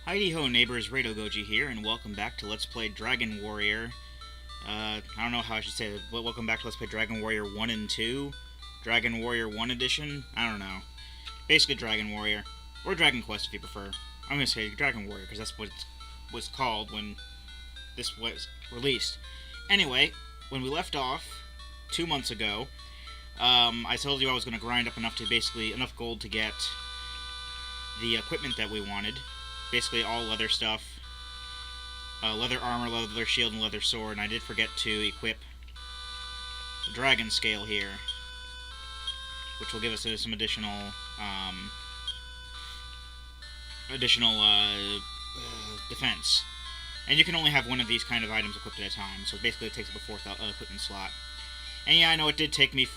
Heidi-ho neighbors, Rado Goji here, and welcome back to Let's Play Dragon Warrior. I don't know how I should say it, but welcome back to Let's Play Dragon Warrior 1 and 2. Dragon Warrior 1 Edition? I don't know. Basically Dragon Warrior. Or Dragon Quest if you prefer. I'm gonna say Dragon Warrior, because that's what it was called when this was released. Anyway, when we left off, 2 months ago, I told you I was gonna grind up enough gold to get the equipment that we wanted. Basically all leather stuff. Leather armor, leather shield, and leather sword. And I did forget to equip the dragon scale here, which will give us some additional defense. And you can only have one of these kind of items equipped at a time, so basically it takes up a fourth equipment slot. And yeah, I know it did take me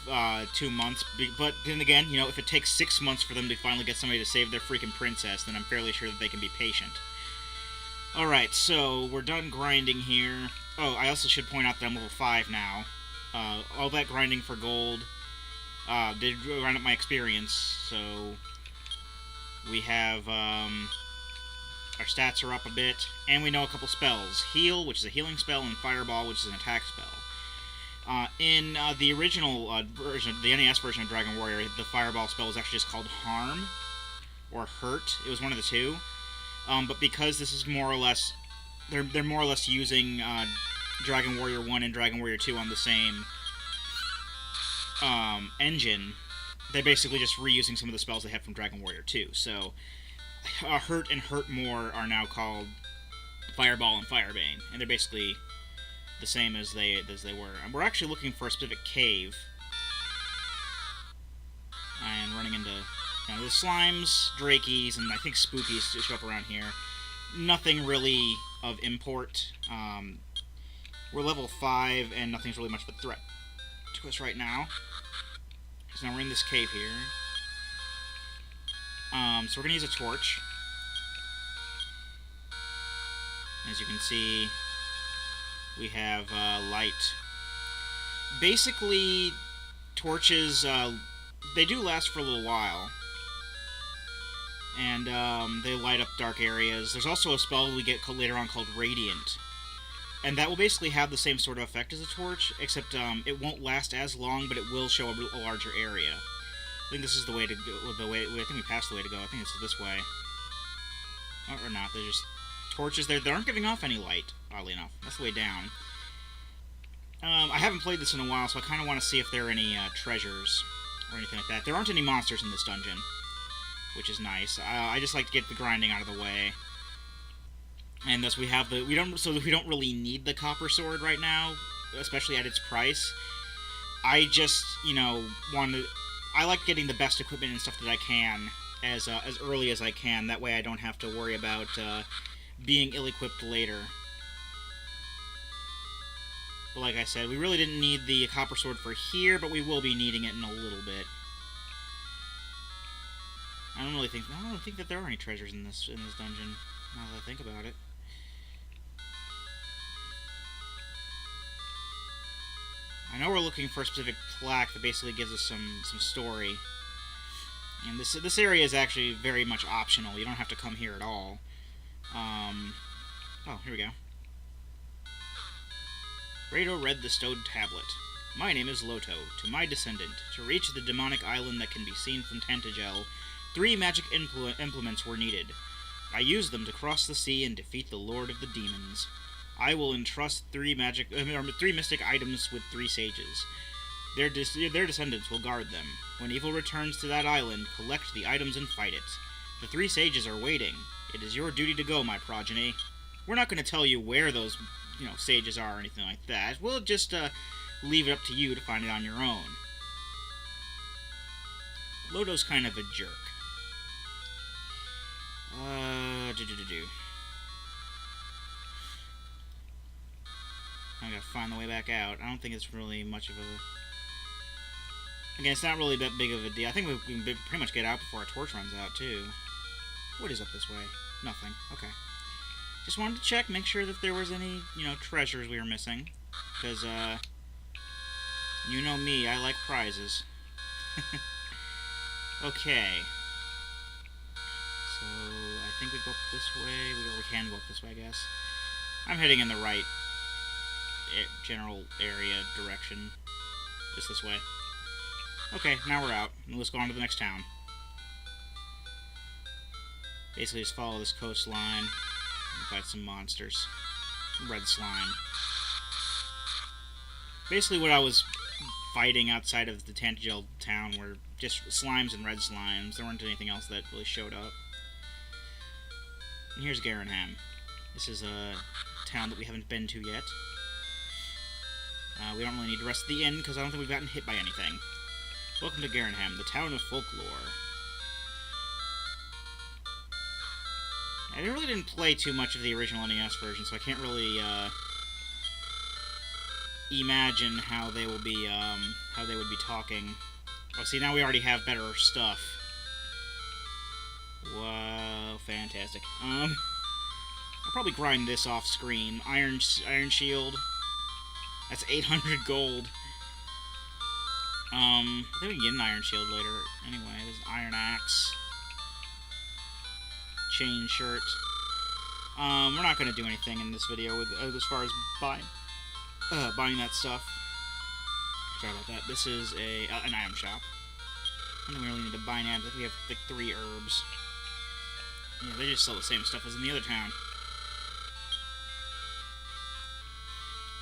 2 months, but then again, you know, if it takes 6 months for them to finally get somebody to save their freaking princess, then I'm fairly sure that they can be patient. Alright, so we're done grinding here. Oh, I also should point out that I'm level 5 now. All that grinding for gold did grind up my experience, so we have, our stats are up a bit, and we know a couple spells. Heal, which is a healing spell, and Fireball, which is an attack spell. In the original version, the NES version of Dragon Warrior, the Fireball spell was actually just called Harm, or Hurt. It was one of the two. But because this is more or less, they're more or less using Dragon Warrior 1 and Dragon Warrior 2 on the same engine, they're basically just reusing some of the spells they had from Dragon Warrior 2. So, Hurt and Hurt More are now called Fireball and Firebane, and they're basically the same as they were. And we're actually looking for a specific cave. And running into, you know, the slimes, drakies, and I think spookies show up around here. Nothing really of import. We're level 5, and nothing's really much of a threat to us right now. So now we're in this cave here. So we're going to use a torch. As you can see, we have light. Basically, torches, they do last for a little while. And they light up dark areas. There's also a spell we get later on called Radiant. And that will basically have the same sort of effect as a torch, except it won't last as long, but it will show a larger area. I think this is the way to go. I think we passed the way to go. I think it's this way. Or not. They're just torches there. They aren't giving off any light, oddly enough. That's the way down. I haven't played this in a while, so I kind of want to see if there are any treasures or anything like that. There aren't any monsters in this dungeon, which is nice. I just like to get the grinding out of the way. And thus we have we don't really need the copper sword right now, especially at its price. I just, you know, I like getting the best equipment and stuff that I can as early as I can. That way I don't have to worry about being ill-equipped later. But like I said, we really didn't need the copper sword for here, but we will be needing it in a little bit. I don't think that there are any treasures in this dungeon, now that I think about it. I know we're looking for a specific plaque that basically gives us some story. And this area is actually very much optional. You don't have to come here at all. Oh, here we go. Rado read the stowed tablet. My name is Loto, to my descendant. To reach the demonic island that can be seen from Tantagel, 3 magic implements were needed. I used them to cross the sea and defeat the Lord of the Demons. I will entrust 3 mystic items with 3 sages. Their descendants will guard them. When evil returns to that island, collect the items and fight it. The 3 sages are waiting. It is your duty to go, my progeny. We're not going to tell you where those, you know, sages are or anything like that. We'll just leave it up to you to find it on your own. Loto's kind of a jerk. I gotta find the way back out. I don't think it's really much of a... Again, it's not really that big of a deal. I think we can pretty much get out before our torch runs out, too. What is up this way? Nothing. Okay. Just wanted to check, make sure that there was any, you know, treasures we were missing. Because, you know me, I like prizes. Okay. So, I think we go up this way. We can go up this way, I guess. I'm heading in the right general area direction. Just this way. Okay, now we're out. Let's go on to the next town. Basically just follow this coastline and fight some monsters. Red slime. Basically what I was fighting outside of the Tantagel town were just slimes and red slimes. There weren't anything else that really showed up. And here's Garinham. This is a town that we haven't been to yet. We don't really need to rest the inn because I don't think we've gotten hit by anything. Welcome to Garinham, the town of folklore. I really didn't play too much of the original NES version, so I can't really imagine how they will be would be talking. Oh, see, now we already have better stuff. Wow, fantastic. I'll probably grind this off screen. Iron Shield. That's 800 gold. I think we can get an Iron Shield later. Anyway, there's an Iron Axe. Chain Shirt. We're not going to do anything in this video with, as far as buying that stuff. Sorry about that. This is an item shop. I don't think we really need to buy items. I think we have like 3 herbs. Yeah, they just sell the same stuff as in the other town.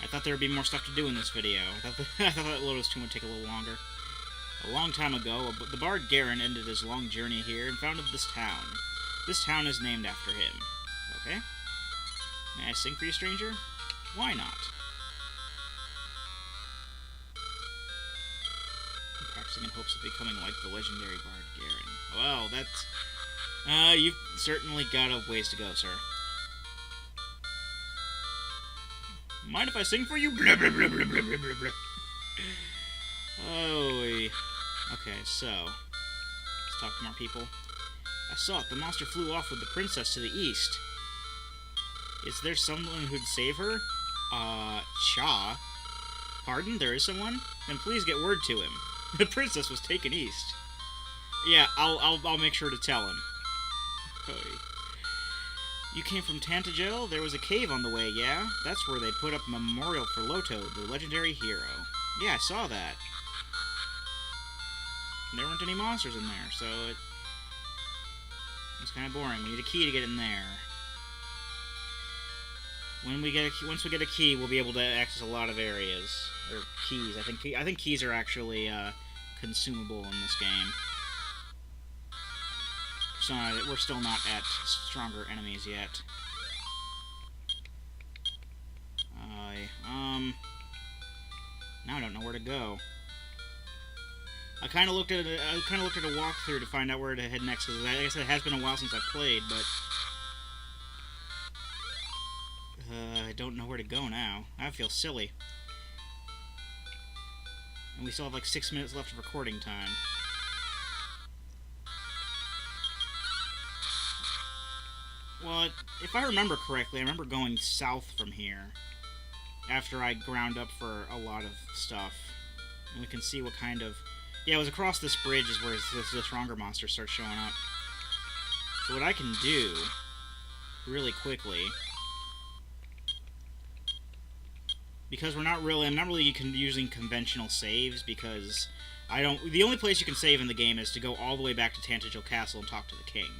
I thought there would be more stuff to do in this video. I thought that Loto's tomb would take a little longer. A long time ago, the bard Garin ended his long journey here and founded this town. This town is named after him. Okay? May I sing for you, stranger? Why not? I'm practicing in hopes of becoming like the legendary bard Garin. Well, that's... you've certainly got a ways to go, sir. Mind if I sing for you? Blah, blah, blah, blah, blah, blah, blah. Oh, okay, so let's talk to more people. I saw it. The monster flew off with the princess to the east. Is there someone who'd save her? Cha? Pardon? There is someone? Then please get word to him. The princess was taken east. Yeah, I'll make sure to tell him. Oy. You came from Tantagel? There was a cave on the way, yeah? That's where they put up a memorial for Loto, the legendary hero. Yeah, I saw that. There weren't any monsters in there, so it's kind of boring. We need a key to get in there. Once we get a key, we'll be able to access a lot of areas. Or keys. I think keys are actually consumable in this game. So we're still not at stronger enemies yet. Now I don't know where to go. I kind of looked at a walkthrough to find out where to head next, because like I said, it has been a while since I've played, but I don't know where to go now. I feel silly. And we still have like 6 minutes left of recording time. Well, if I remember correctly, I remember going south from here after I ground up for a lot of stuff. And we can see what kind of... Yeah, it was across this bridge is where the stronger monsters start showing up. So what I can do, really quickly, because I'm not really using conventional saves, because the only place you can save in the game is to go all the way back to Tantagel Castle and talk to the king.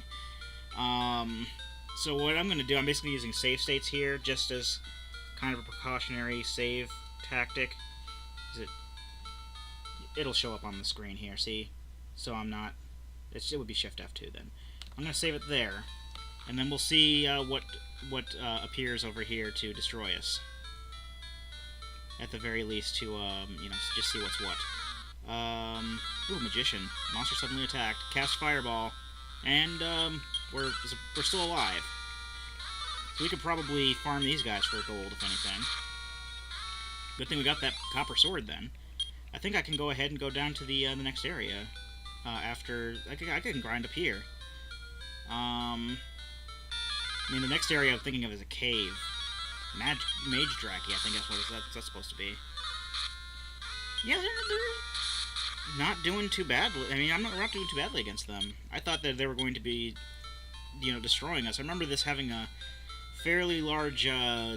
So what I'm going to do, I'm basically using save states here, just as kind of a precautionary save tactic. It'll show up on the screen here, see? So I'm not... It would be Shift F2 then. I'm going to save it there, and then we'll see what appears over here to destroy us. At the very least, to, just see what's what. Ooh, Magician. Monster suddenly attacked. Cast Fireball. And, we're still alive. So we could probably farm these guys for gold, if anything. Good thing we got that copper sword, then. I think I can go ahead and go down to the next area. After... I can grind up here. I mean, the next area I'm thinking of is a cave. Mage Draki, I think that's what that's supposed to be. Yeah, they're not doing too badly. I mean, we're not doing too badly against them. I thought that they were going to be destroying us. I remember this having a fairly large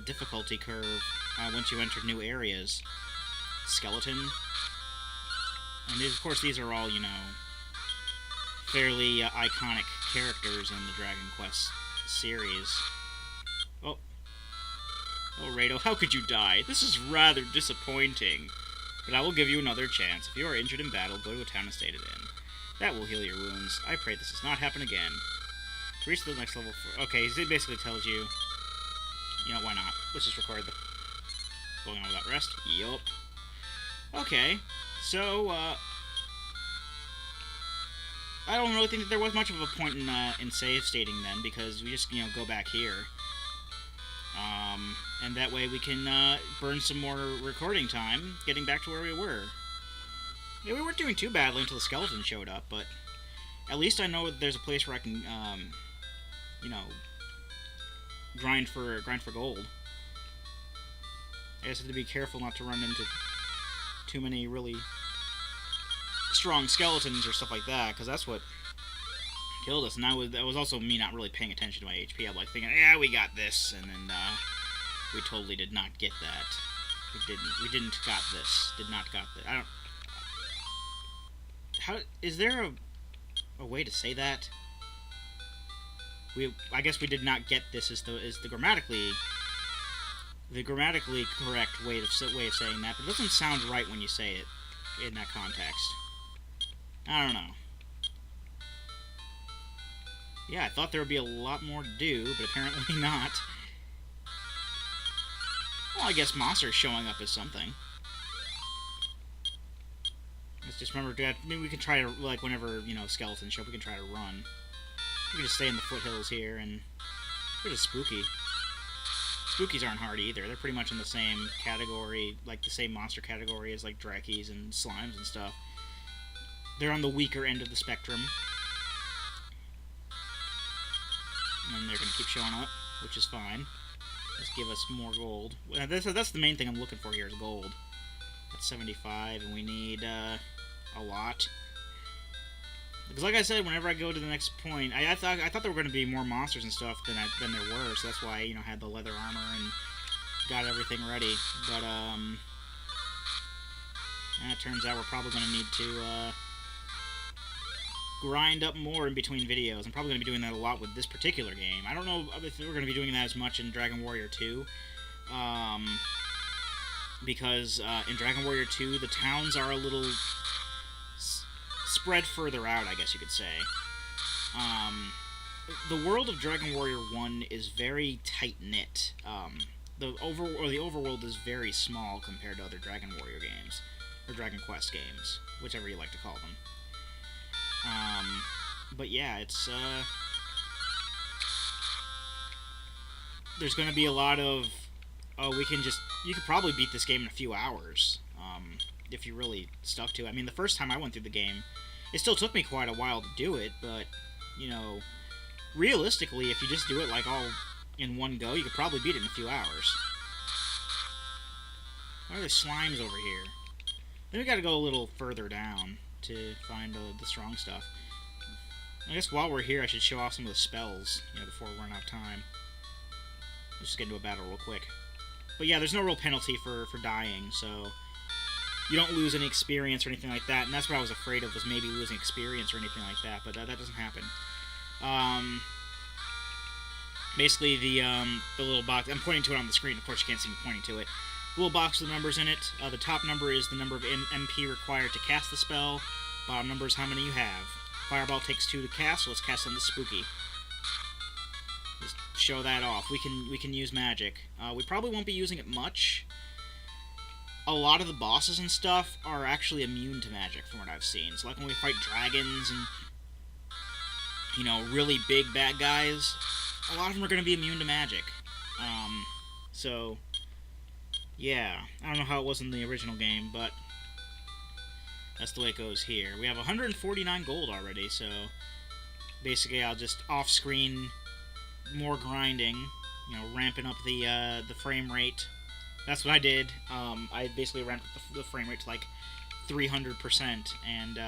difficulty curve once you entered new areas. Skeleton. And of course, these are all, fairly iconic characters in the Dragon Quest series. Oh. Oh, Rado, how could you die? This is rather disappointing. But I will give you another chance. If you are injured in battle, go to a town and stay at an inn. That will heal your wounds. I pray this does not happen again. To reach the next level... Okay, he basically tells you... why not? Let's just record the... Going on without rest? Yup. Okay. So, I don't really think that there was much of a point in save stating then, because we just, go back here. And that way we can burn some more recording time, getting back to where we were. Yeah, we weren't doing too badly until the skeleton showed up, but at least I know that there's a place where I can, grind for gold. I just have to be careful not to run into too many really strong skeletons or stuff like that, because that's what killed us. And that was also me not really paying attention to my HP. I'm like thinking, yeah, we got this, and then we totally did not get that. We didn't got this. Did not got that. I don't. How is there a way to say that? I guess we did not get this is the grammatically correct way of saying that, but it doesn't sound right when you say it in that context. I don't know. Yeah, I thought there would be a lot more to do, but apparently not. Well, I guess monsters showing up is something. Let's just remember, maybe we can try to, like, whenever, skeletons show up, we can try to run. We can just stay in the foothills here, and they're just spooky. Spookies aren't hard either. They're pretty much in the same category, like the same monster category as, like, Drakes and Slimes and stuff. They're on the weaker end of the spectrum. And they're going to keep showing up, which is fine. Let's give us more gold. That's the main thing I'm looking for here is gold. That's 75, and we need a lot. Because like I said, whenever I go to the next point, I thought there were going to be more monsters and stuff than there were, so that's why I had the leather armor and got everything ready. But it turns out we're probably going to need to grind up more in between videos. I'm probably going to be doing that a lot with this particular game. I don't know if we're going to be doing that as much in Dragon Warrior 2. Because in Dragon Warrior 2, the towns are a little spread further out, I guess you could say. The world of Dragon Warrior 1 is very tight-knit. The overworld is very small compared to other Dragon Warrior games, or Dragon Quest games, whichever you like to call them. But yeah, it's, there's going to be a lot of, you could probably beat this game in a few hours, if you really stuck to it. I mean, the first time I went through the game, it still took me quite a while to do it, but, realistically, if you just do it, like, all in one go, you could probably beat it in a few hours. Why are there slimes over here? Then we gotta go a little further down to find the strong stuff. I guess while we're here, I should show off some of the spells, before we run out of time. Let's just get into a battle real quick. But yeah, there's no real penalty for dying, so you don't lose any experience or anything like that, and that's what I was afraid of, was maybe losing experience or anything like that, but that doesn't happen. Basically, the little box, I'm pointing to it on the screen, of course you can't see me pointing to it. The little box with the numbers in it, the top number is the number of MP required to cast the spell, bottom number is how many you have. Fireball takes 2 to cast, so let's cast on the Spooky. Just show that off. We can use magic. We probably won't be using it much. A lot of the bosses and stuff are actually immune to magic, from what I've seen. So like when we fight dragons and, really big bad guys, a lot of them are going to be immune to magic. So, yeah. I don't know how it was in the original game, but that's the way it goes here. We have 149 gold already, so basically I'll just off-screen more grinding, ramping up the frame rate. That's what I did. I basically ramped up the frame rate to like 300%, and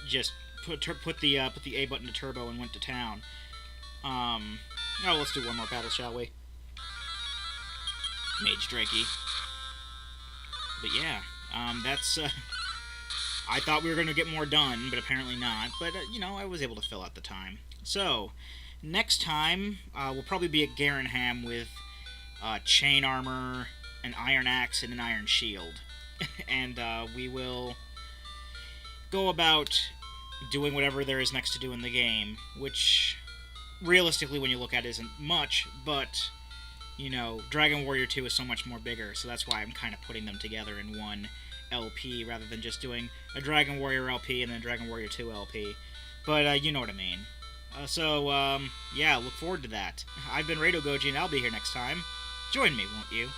just put the A button to turbo and went to town. Oh, let's do one more battle, shall we? Mage Drakey. But yeah, that's. I thought we were going to get more done, but apparently not. But you know, I was able to fill out the time. So next time we'll probably be at Garinham with chain armor, an iron axe, and an iron shield, and we will go about doing whatever there is next to do in the game, which realistically, when you look at it, isn't much, but you know, Dragon Warrior 2 is so much more bigger, so that's why I'm kind of putting them together in one LP rather than just doing a Dragon Warrior LP and then a Dragon Warrior 2 LP. But you know what I mean. Yeah, look forward to that. I've been Radio Goji, and I'll be here next time. Join me, won't you?